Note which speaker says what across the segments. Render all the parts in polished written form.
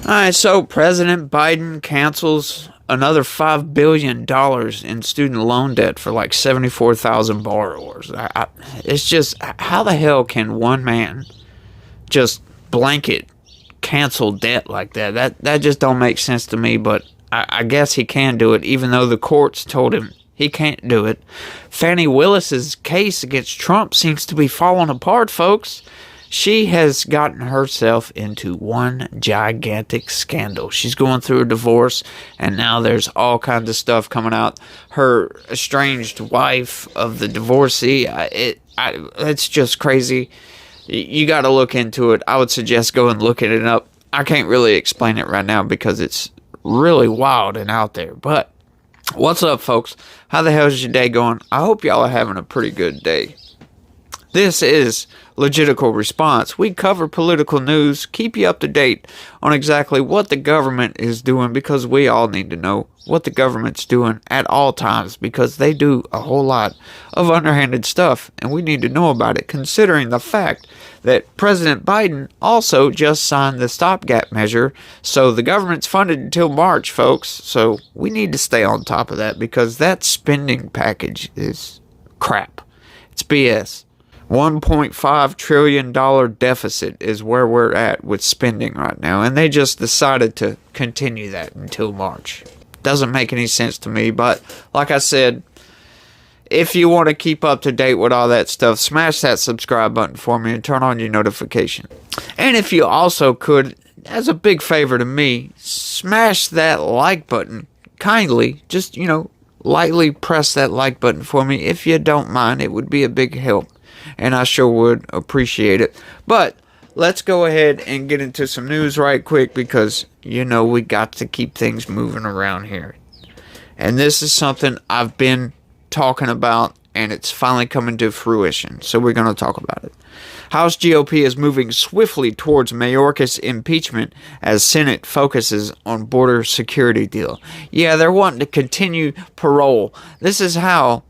Speaker 1: Alright, so President Biden cancels another $5 billion in student loan debt for like 74,000 borrowers. It's just, how the hell can one man just blanket cancel debt like that? That just don't make sense to me, but I guess he can do it, even though the courts told him he can't do it. Fani Willis's case against Trump seems to be falling apart, folks. She has gotten herself into one gigantic scandal. She's going through a divorce, and now there's all kinds of stuff coming out. Her estranged wife of the divorcee, it's just crazy. You got to look into it. I would suggest going and looking it up. I can't really explain it right now because it's really wild and out there. But what's up, folks? How the hell is your day going? I hope y'all are having a pretty good day. This is Legitical Response. We cover political news, keep you up to date on exactly what the government is doing, because we all need to know what the government's doing at all times, because they do a whole lot of underhanded stuff, and we need to know about it, considering the fact that President Biden also just signed the stopgap measure. So the government's funded until March, folks. So we need to stay on top of that, because that spending package is crap. It's BS. $1.5 trillion deficit is where we're at with spending right now, and they just decided to continue that until March. Doesn't make any sense to me, but like I said, if you want to keep up to date with all that stuff, smash that subscribe button for me and turn on your notification. And if you also could, as a big favor to me, smash that like button. Kindly, just, lightly press that like button for me. If you don't mind, it would be a big help, and I sure would appreciate it. But let's go ahead and get into some news right quick, because, we got to keep things moving around here. And this is something I've been talking about, and it's finally coming to fruition. So we're going to talk about it. House GOP is moving swiftly towards Mayorkas impeachment as Senate focuses on border security deal. Yeah, they're wanting to continue parole. This is how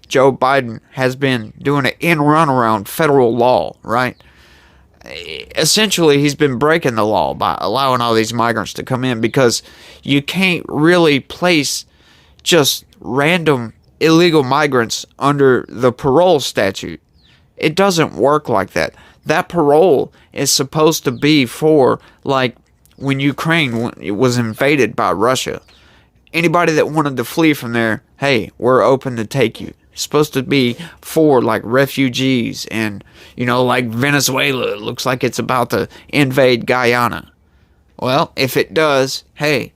Speaker 1: Joe Biden has been doing an end run around federal law, right? Essentially, he's been breaking the law by allowing all these migrants to come in, because you can't really place just random illegal migrants under the parole statute. It doesn't work like that. That parole is supposed to be for, like, when Ukraine was invaded by Russia. Anybody that wanted to flee from there, hey, we're open to take you. It's supposed to be for, like, refugees and, like Venezuela. It looks like it's about to invade Guyana. Well, if it does, hey,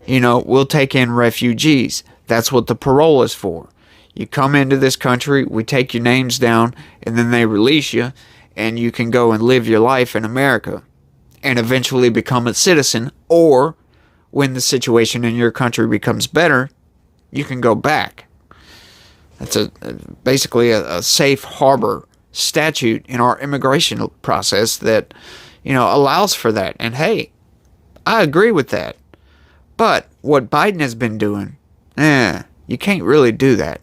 Speaker 1: we'll take in refugees. That's what the parole is for. You come into this country, we take your names down, and then they release you, and you can go and live your life in America and eventually become a citizen, or when the situation in your country becomes better, you can go back. That's basically a safe harbor statute in our immigration process that, allows for that. And hey, I agree with that. But what Biden has been doing, you can't really do that.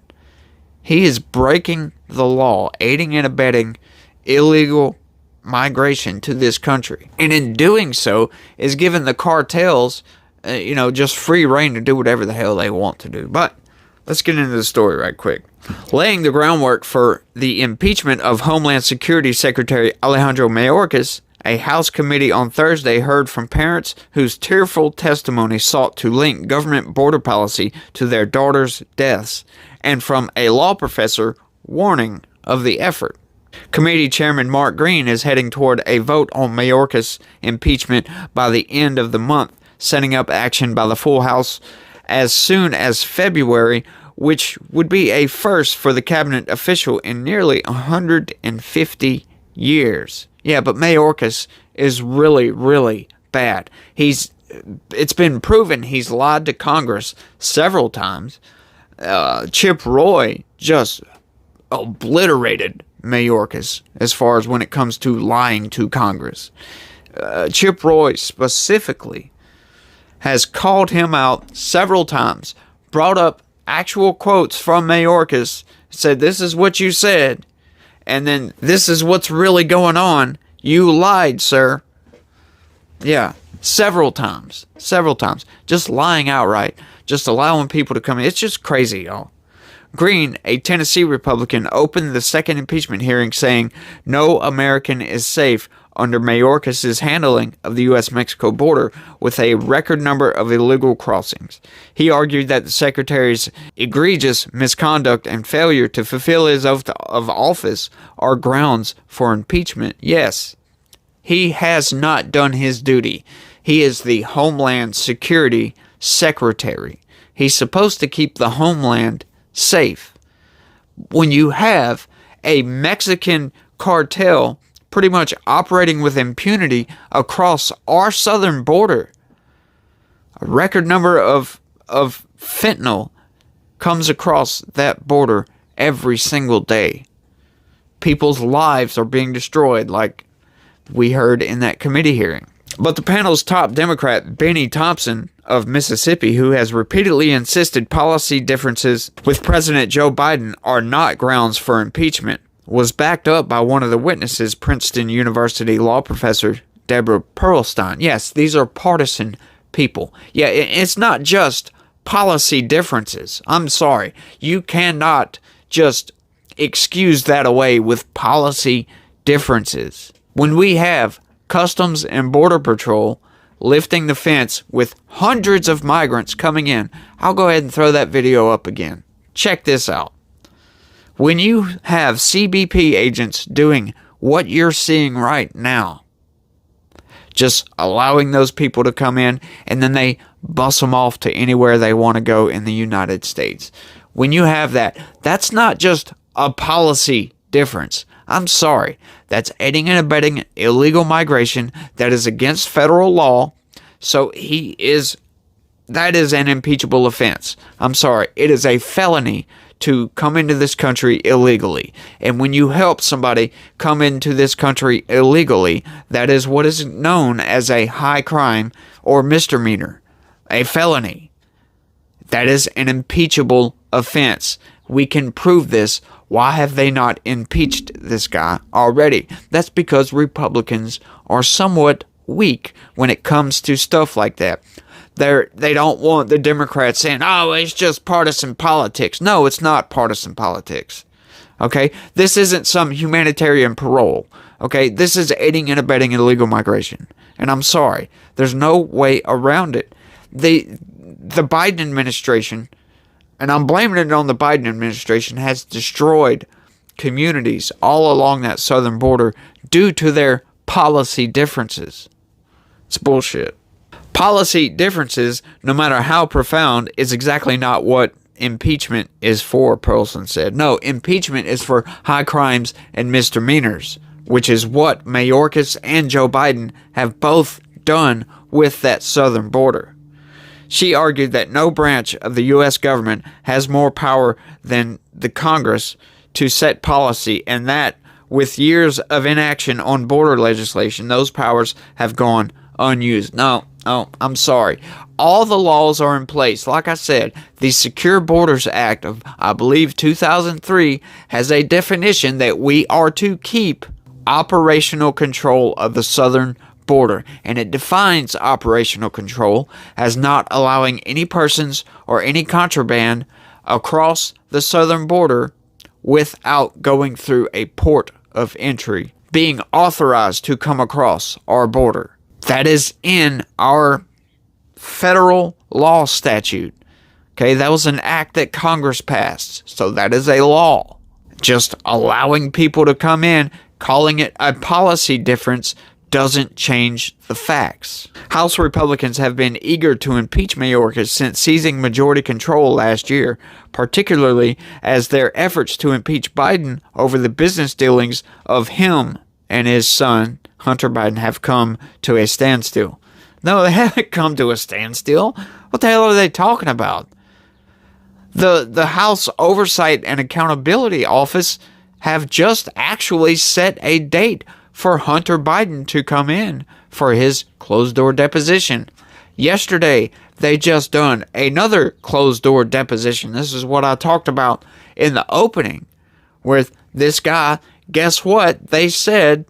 Speaker 1: He is breaking the law, aiding and abetting illegal migration to this country. And in doing so, is giving the cartels, just free reign to do whatever the hell they want to do. But let's get into the story right quick. Laying the groundwork for the impeachment of Homeland Security Secretary Alejandro Mayorkas, a House committee on Thursday heard from parents whose tearful testimony sought to link government border policy to their daughters' deaths, and from a law professor warning of the effort. Committee Chairman Mark Green is heading toward a vote on Mayorkas' impeachment by the end of the month, setting up action by the full House as soon as February, which would be a first for the cabinet official in nearly 150 years. Yeah, but Mayorkas is really, really bad. It's been proven he's lied to Congress several times. Chip Roy just obliterated Mayorkas as far as when it comes to lying to Congress. Chip Roy specifically has called him out several times, brought up actual quotes from Mayorkas, said, this is what you said, and then this is what's really going on. You lied, sir. Yeah, several times, just lying outright, just allowing people to come in. It's just crazy, y'all. Green, a Tennessee Republican, opened the second impeachment hearing saying no American is safe under Mayorkas' handling of the U.S.-Mexico border with a record number of illegal crossings. He argued that the secretary's egregious misconduct and failure to fulfill his oath of office are grounds for impeachment. Yes, he has not done his duty. He is the Homeland Security Secretary. He's supposed to keep the homeland safe. When you have a Mexican cartel pretty much operating with impunity across our southern border, a record number of fentanyl comes across that border every single day. People's lives are being destroyed, like we heard in that committee hearing. But the panel's top Democrat, Benny Thompson of Mississippi, who has repeatedly insisted policy differences with President Joe Biden are not grounds for impeachment, was backed up by one of the witnesses, Princeton University law professor Deborah Pearlstein. Yes, these are partisan people. Yeah, it's not just policy differences. I'm sorry. You cannot just excuse that away with policy differences. When we have Customs and Border Patrol lifting the fence with hundreds of migrants coming in. I'll go ahead and throw that video up again. Check this out. When you have CBP agents doing what you're seeing right now, just allowing those people to come in and then they bus them off to anywhere they want to go in the United States. When you have that, that's not just a policy difference. I'm sorry. That's aiding and abetting illegal migration that is against federal law. So that is an impeachable offense. I'm sorry. It is a felony to come into this country illegally. And when you help somebody come into this country illegally, that is what is known as a high crime or misdemeanor, a felony. That is an impeachable offense. We can prove this. Why have they not impeached this guy already? That's because Republicans are somewhat weak when it comes to stuff like that. They don't want the Democrats saying, oh, it's just partisan politics. No, it's not partisan politics. Okay? This isn't some humanitarian parole. Okay? This is aiding and abetting illegal migration. And I'm sorry. There's no way around it. The Biden administration, and I'm blaming it on the Biden administration, has destroyed communities all along that southern border due to their policy differences. It's bullshit. Policy differences, no matter how profound, is exactly not what impeachment is for, Pearlson said. No, impeachment is for high crimes and misdemeanors, which is what Mayorkas and Joe Biden have both done with that southern border. She argued that no branch of the U.S. government has more power than the Congress to set policy, and that with years of inaction on border legislation, those powers have gone unused. No, I'm sorry. All the laws are in place. Like I said, the Secure Borders Act of, I believe, 2003 has a definition that we are to keep operational control of the southern border, and it defines operational control as not allowing any persons or any contraband across the southern border without going through a port of entry, being authorized to come across our border. That is in our federal law statute. Okay, that was an act that Congress passed, so that is a law. Just allowing people to come in, calling it a policy difference, doesn't change the facts. House Republicans have been eager to impeach Mayorkas since seizing majority control last year, particularly as their efforts to impeach Biden over the business dealings of him and his son, Hunter Biden, have come to a standstill. No, they haven't come to a standstill. What the hell are they talking about? The House Oversight and Accountability Office have just actually set a date for Hunter Biden to come in for his closed-door deposition. Yesterday, they just done another closed-door deposition. This is what I talked about in the opening, where this guy, guess what? They said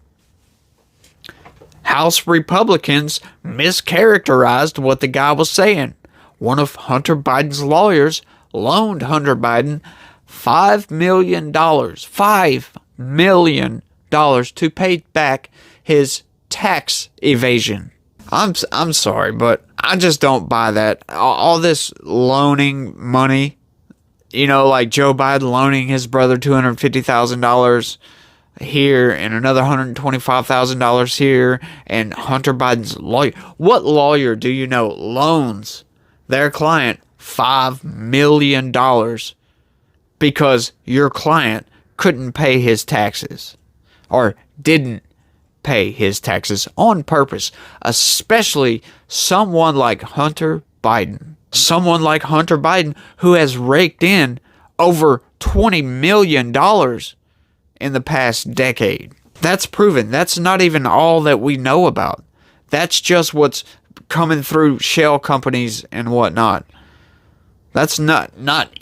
Speaker 1: House Republicans mischaracterized what the guy was saying. One of Hunter Biden's lawyers loaned Hunter Biden $5 million, $5 million to pay back his tax evasion. I'm sorry, but I just don't buy that. All this loaning money, like Joe Biden loaning his brother $250,000 here and another $125,000 here, and Hunter Biden's lawyer. What lawyer do you know loans their client $5 million because your client couldn't pay his taxes or didn't pay his taxes on purpose? Especially someone like Hunter Biden. Someone like Hunter Biden who has raked in over $20 million in the past decade. That's proven. That's not even all that we know about. That's just what's coming through shell companies and whatnot. That's not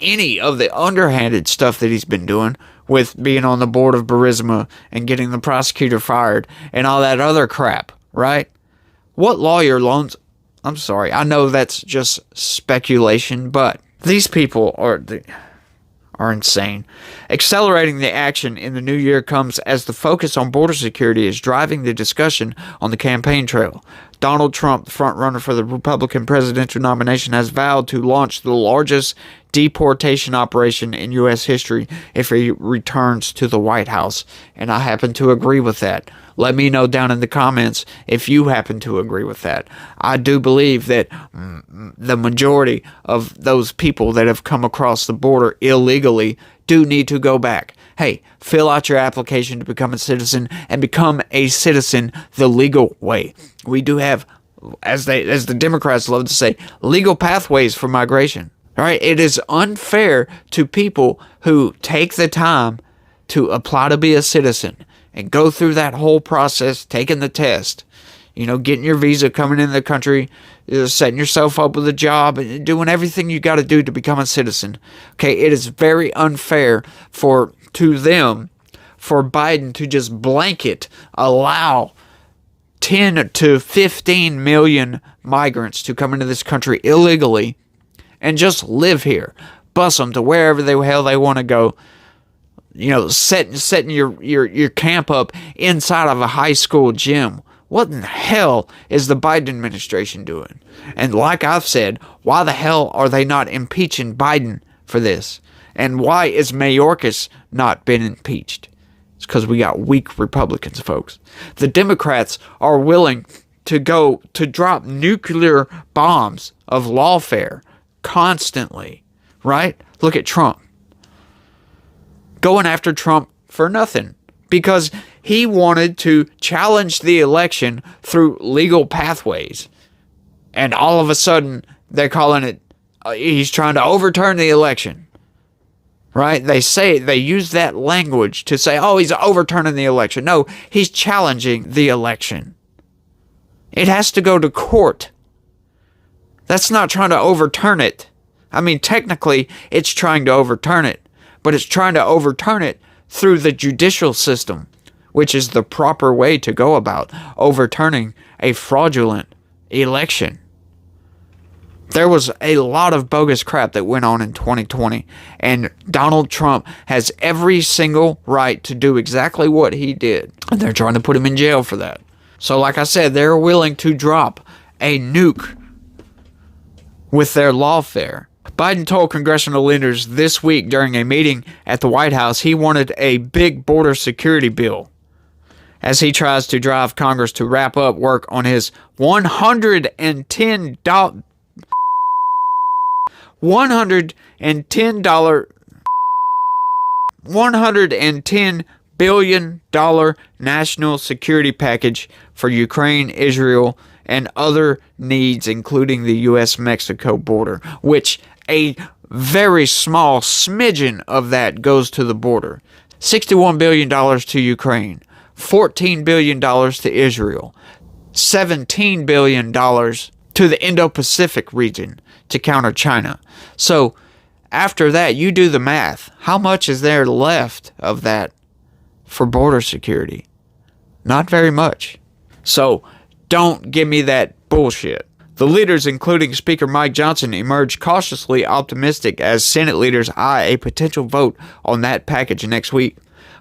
Speaker 1: any of the underhanded stuff that he's been doing with being on the board of Burisma and getting the prosecutor fired and all that other crap, right? What lawyer loans? I'm sorry, I know that's just speculation, but these people are insane. Accelerating the action in the new year comes as the focus on border security is driving the discussion on the campaign trail. Donald Trump, the frontrunner for the Republican presidential nomination, has vowed to launch the largest deportation operation in U.S. history if he returns to the White House. And I happen to agree with that. Let me know down in the comments if you happen to agree with that. I do believe that the majority of those people that have come across the border illegally do need to go back. Hey, fill out your application to become a citizen and become a citizen the legal way. We do have, as the Democrats love to say, legal pathways for migration. All right, it is unfair to people who take the time to apply to be a citizen and go through that whole process, taking the test, getting your visa, coming into the country, setting yourself up with a job, and doing everything you got to do to become a citizen. Okay, it is very unfair to them for Biden to just blanket allow 10 to 15 million migrants to come into this country illegally and just live here, bus them to wherever the hell they want to go. Setting your camp up inside of a high school gym. What in the hell is the Biden administration doing? And like I've said, why the hell are they not impeaching Biden for this? And why is Mayorkas not been impeached? It's because we got weak Republicans, folks. The Democrats are willing to drop nuclear bombs of lawfare constantly, right? Look at Trump. Going after Trump for nothing because he wanted to challenge the election through legal pathways. And all of a sudden, they're calling it, he's trying to overturn the election. Right? They use that language to say, oh, he's overturning the election. No, he's challenging the election. It has to go to court. That's not trying to overturn it. I mean, technically, it's trying to overturn it. But it's trying to overturn it through the judicial system, which is the proper way to go about overturning a fraudulent election. There was a lot of bogus crap that went on in 2020, and Donald Trump has every single right to do exactly what he did, and they're trying to put him in jail for that. So like I said, they're willing to drop a nuke with their lawfare. Biden told congressional leaders this week during a meeting at the White House he wanted a big border security bill as he tries to drive Congress to wrap up work on his $110 billion national security package for Ukraine, Israel, and other needs, including the U.S.-Mexico border, which a very small smidgen of that goes to the border. $61 billion to Ukraine, $14 billion to Israel, $17 billion to the Indo-Pacific region to counter China. So after that, you do the math. How much is there left of that for border security? Not very much. So don't give me that bullshit. The leaders, including Speaker Mike Johnson, emerged cautiously optimistic as Senate leaders eye a potential vote on that package next week.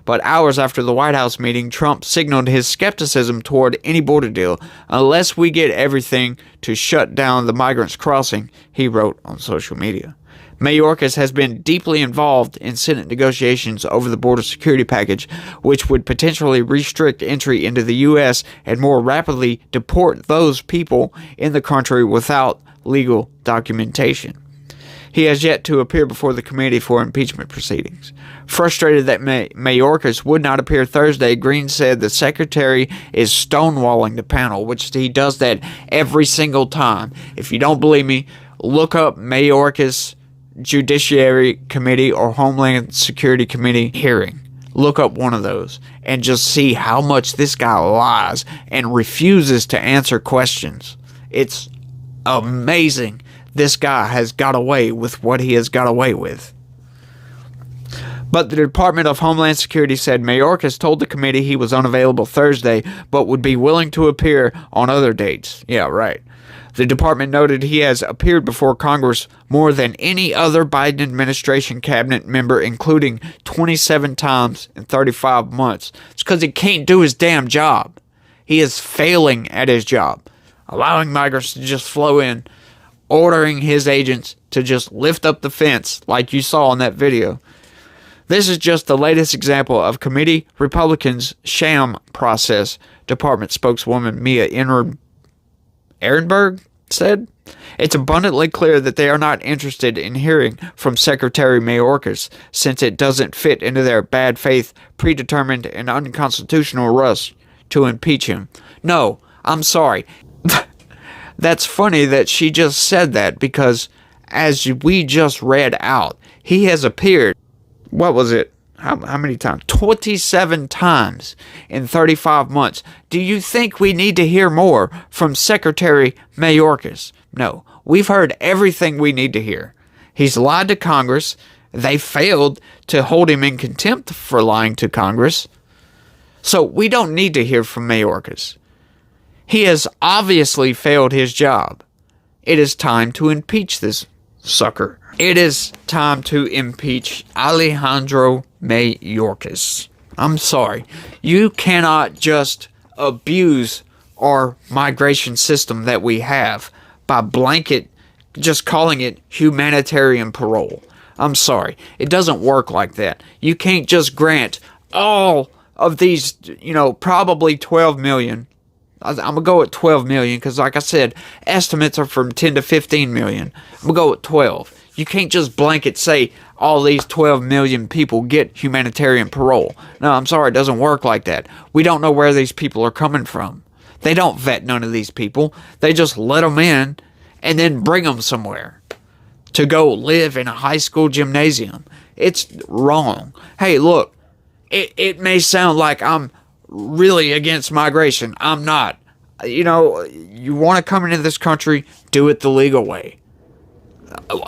Speaker 1: But hours after the White House meeting, Trump signaled his skepticism toward any border deal unless we get everything to shut down the migrants crossing, he wrote on social media. Mayorkas has been deeply involved in Senate negotiations over the border security package, which would potentially restrict entry into the U.S. and more rapidly deport those people in the country without legal documentation. He has yet to appear before the committee for impeachment proceedings. Frustrated that Mayorkas would not appear Thursday, Green said the secretary is stonewalling the panel, which he does that every single time. If you don't believe me, look up Mayorkas Judiciary Committee or Homeland Security Committee hearing. Look up one of those and just see how much this guy lies and refuses to answer questions. It's amazing. This guy has got away with what he has got away with. But the Department of Homeland Security said Mayorkas told the committee he was unavailable Thursday, but would be willing to appear on other dates. Yeah, right. The department noted he has appeared before Congress more than any other Biden administration cabinet member, including 27 times in 35 months. It's because he can't do his damn job. He is failing at his job, allowing migrants to just flow in, ordering his agents to just lift up the fence like you saw in that video. This is just the latest example of committee Republicans' sham process, Department spokeswoman Mia Ehrenberg said. It's abundantly clear that they are not interested in hearing from Secretary Mayorkas, since it doesn't fit into their bad faith, predetermined, and unconstitutional rush to impeach him. No, I'm sorry. That's funny that she just said that, because as we just read out, he has appeared, what was it? How many times? 27 times in 35 months. Do you think we need to hear more from Secretary Mayorkas? No. We've heard everything we need to hear. He's lied to Congress. They failed to hold him in contempt for lying to Congress. So we don't need to hear from Mayorkas. He has obviously failed his job. It is time to impeach this sucker. It is time to impeach Alejandro Mayorkas. I'm sorry. You cannot just abuse our migration system that we have by blanket just calling it humanitarian parole. I'm sorry. It doesn't work like that. You can't just grant all of these, probably 12 million. I'm going to go at 12 million because, like I said, estimates are from 10 to 15 million. I'm going to go at 12. You can't just blanket say all these 12 million people get humanitarian parole. No, I'm sorry, it doesn't work like that. We don't know where these people are coming from. They don't vet none of these people. They just let them in and then bring them somewhere to go live in a high school gymnasium. It's wrong. Hey, look, it may sound like I'm really against migration. I'm not. You want to come into this country, do it the legal way.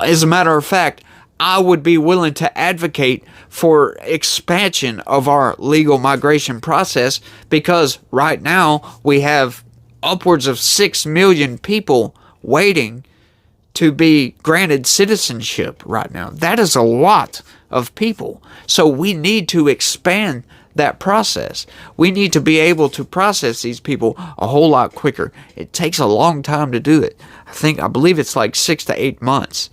Speaker 1: As a matter of fact, I would be willing to advocate for expansion of our legal migration process, because right now we have upwards of 6 million people waiting to be granted citizenship right now. That is a lot of people. So we need to expand that process. We need to be able to process these people a whole lot quicker. It takes a long time to do it. I believe it's like 6 to 8 months.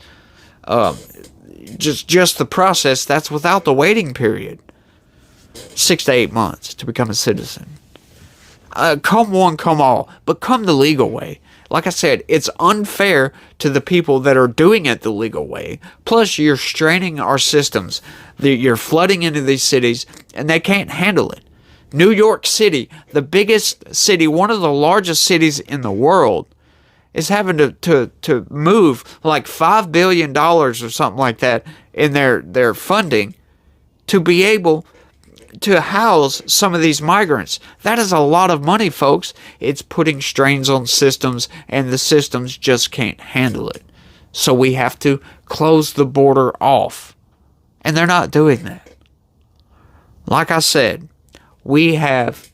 Speaker 1: Just the process, that's without the waiting period. 6 to 8 months to become a citizen. Come one, come all, but come the legal way. Like I said, it's unfair to the people that are doing it the legal way. Plus, you're straining our systems. You're flooding into these cities, and they can't handle it. New York City, the biggest city, one of the largest cities in the world, is having to move like $5 billion or something like that in their funding to be able to house some of these migrants. That is a lot of money, folks. It's putting strains on systems, and the systems just can't handle it. So we have to close the border off. And they're not doing that. Like I said, we have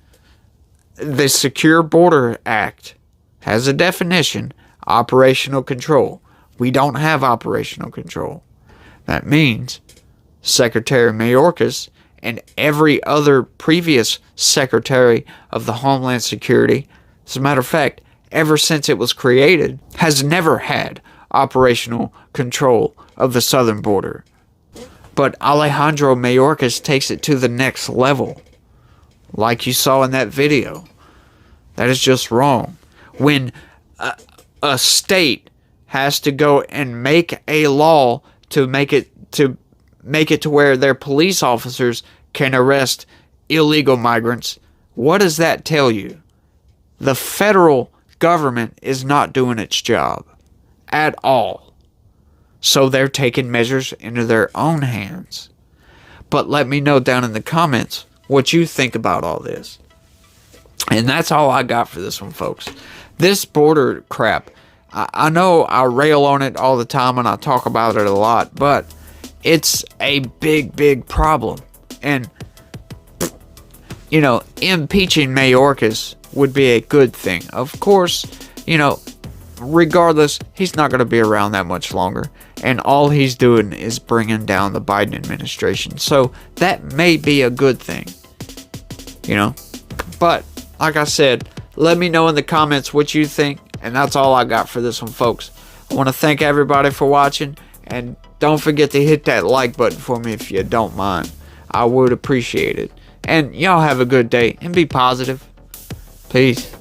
Speaker 1: the Secure Border Act has a definition: operational control. We don't have operational control. That means Secretary Mayorkas and every other previous Secretary of the Homeland Security, as a matter of fact, ever since it was created, has never had operational control of the southern border. But Alejandro Mayorkas takes it to the next level, like you saw in that video. That is just wrong. When a state has to go and make a law to make it to where their police officers can arrest illegal migrants, what does that tell you? The federal government is not doing its job at all. So they're taking measures into their own hands. But let me know down in the comments what you think about all this. And that's all I got for this one, folks. This border crap, I know I rail on it all the time and I talk about it a lot, but it's a big, big problem. And, you know, impeaching Mayorkas would be a good thing. Of course, you know, regardless, he's not going to be around that much longer. And all he's doing is bringing down the Biden administration. So that may be a good thing, you know. But, like I said, let me know in the comments what you think. And that's all I got for this one, folks. I want to thank everybody for watching. And don't forget to hit that like button for me if you don't mind. I would appreciate it. And y'all have a good day and be positive. Peace.